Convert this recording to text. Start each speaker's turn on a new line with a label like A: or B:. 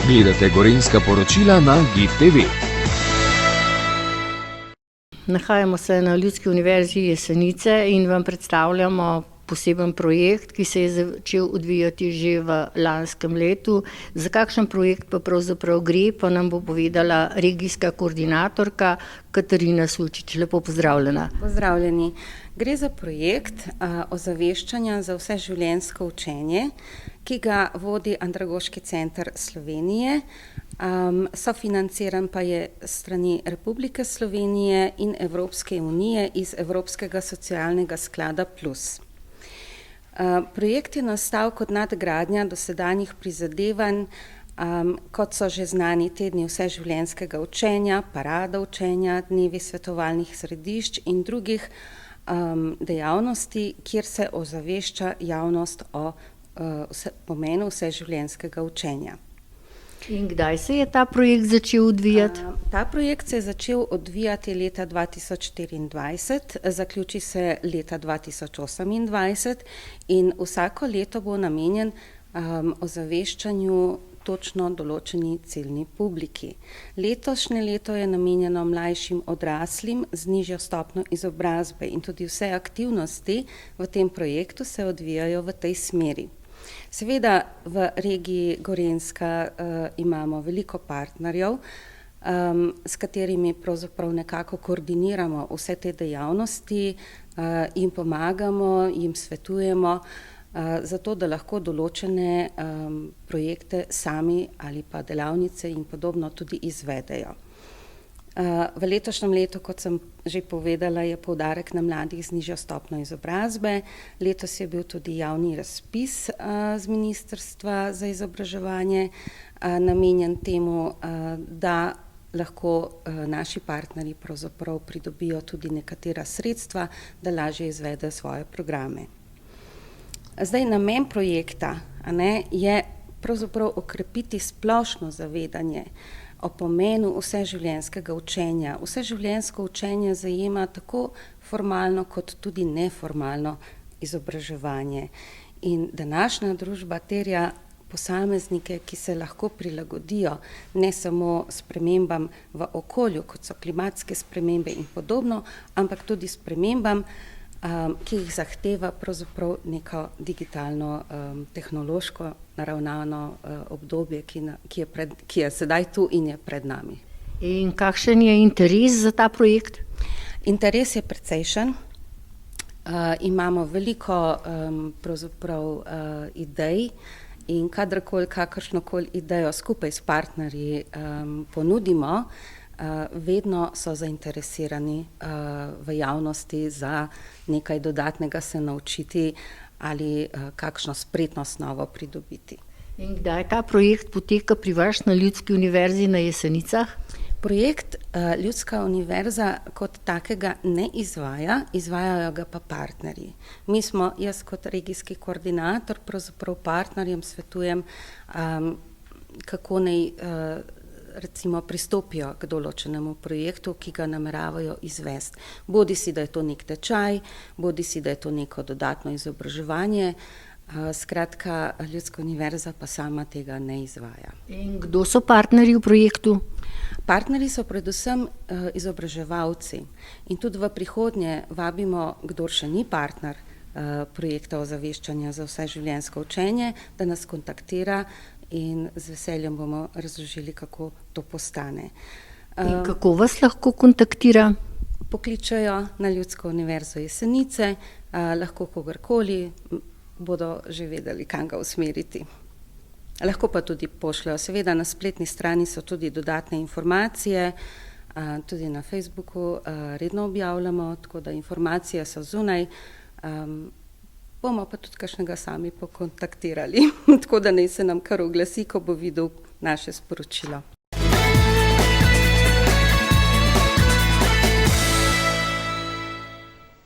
A: Gledate Gorenjska poročila na GIF TV.
B: Nahajamo se na Ljudski univerzi Jesenice in vam predstavljamo poseben projekt, ki se je začel odvijati že v lanskem letu. Za kakšen projekt pa pravzaprav gre, pa nam bo povedala regijska koordinatorka Katarina Sulčič. Lepo pozdravljena.
C: Pozdravljeni. Gre za projekt ozaveščanja za vseživljenjsko učenje, ki ga vodi Andragoški center Slovenije. Sofinanciran pa je strani Republike Slovenije in Evropske unije iz Evropskega socialnega sklada Plus. Projekt je nastal kot nadgradnja dosedanjih prizadevanj, kot so že znani tedni vseživljenjskega učenja, parada učenja, dnevi svetovalnih središč in drugih dejavnosti, kjer se ozavešča javnost o pomenu vseživljenjskega učenja.
B: In kdaj se je ta projekt začel odvijati?
C: Ta projekt se je začel odvijati leta 2024, zaključi se leta 2028 in vsako leto bo namenjen ozaveščanju točno določeni ciljni publiki. Letošnje leto je namenjeno mlajšim odraslim z nižjo stopnjo izobrazbe in tudi vse aktivnosti v tem projektu se odvijajo v tej smeri. Seveda v regiji Gorenjska imamo veliko partnerjev, s katerimi pravzaprav nekako koordiniramo vse te dejavnosti, jim pomagamo, jim svetujemo, zato da lahko določene projekte sami ali pa delavnice in podobno tudi izvedejo. V letošnjem letu, kot sem že povedala, je poudarek na mladih z nižjo stopnjo izobrazbe. Letos je bil tudi javni razpis z Ministrstva za izobraževanje namenjen temu, da lahko naši partnerji pravzaprav pridobijo tudi nekatera sredstva, da lažje izvedejo svoje programe. Zdaj, namen projekta je pravzaprav okrepiti splošno zavedanje o pomenu vseživljenjskega učenja. Vseživljenjsko učenje zajema tako formalno kot tudi neformalno izobraževanje. In današnja družba terja posameznike, ki se lahko prilagodijo ne samo spremembam v okolju, kot so klimatske spremembe in podobno, ampak tudi spremembam, ki jih zahteva pravzaprav neko digitalno, tehnološko naravnano obdobje, ki je sedaj tu in je pred nami.
B: In kakšen je interes za ta projekt?
C: Interes je precejšen. Imamo veliko pravzaprav idej in kadarkoli kakršnokoli idejo skupaj s partnerji ponudimo, vedno so zainteresirani v javnosti za nekaj dodatnega se naučiti ali kakšno spretnost novo pridobiti.
B: In kdaj ta projekt poteka pri vas na Ljudski univerzi na Jesenicah?
C: Projekt Ljudska univerza kot takega ne izvaja, izvajajo ga pa partnerji. Jaz kot regijski koordinator pravzaprav partnerjem svetujem, kako naj recimo pristopijo k določenemu projektu, ki ga nameravajo izvesti. Bodisi, da je to nek tečaj, bodisi, da je to neko dodatno izobraževanje. Skratka, Ljudska univerza pa sama tega ne izvaja.
B: In kdo so partnerji v projektu?
C: Partnerji so predvsem izobraževalci in tudi v prihodnje vabimo, kdor še ni partner projekta ozaveščanja za vseživljenjsko učenje, da nas kontaktira in z veseljem bomo razložili, kako to postane.
B: In kako vas lahko kontaktira?
C: Pokličejo na Ljudsko univerzo Jesenice, lahko kogarkoli, bodo že vedeli, kam ga usmeriti. Lahko pa tudi pošljajo. Seveda na spletni strani so tudi dodatne informacije, tudi na Facebooku redno objavljamo, tako da informacije so zunaj. Bomo pa tudi kakšnega sami pokontaktirali, tako da naj se nam kar oglasi, ko bo videl naše sporočilo.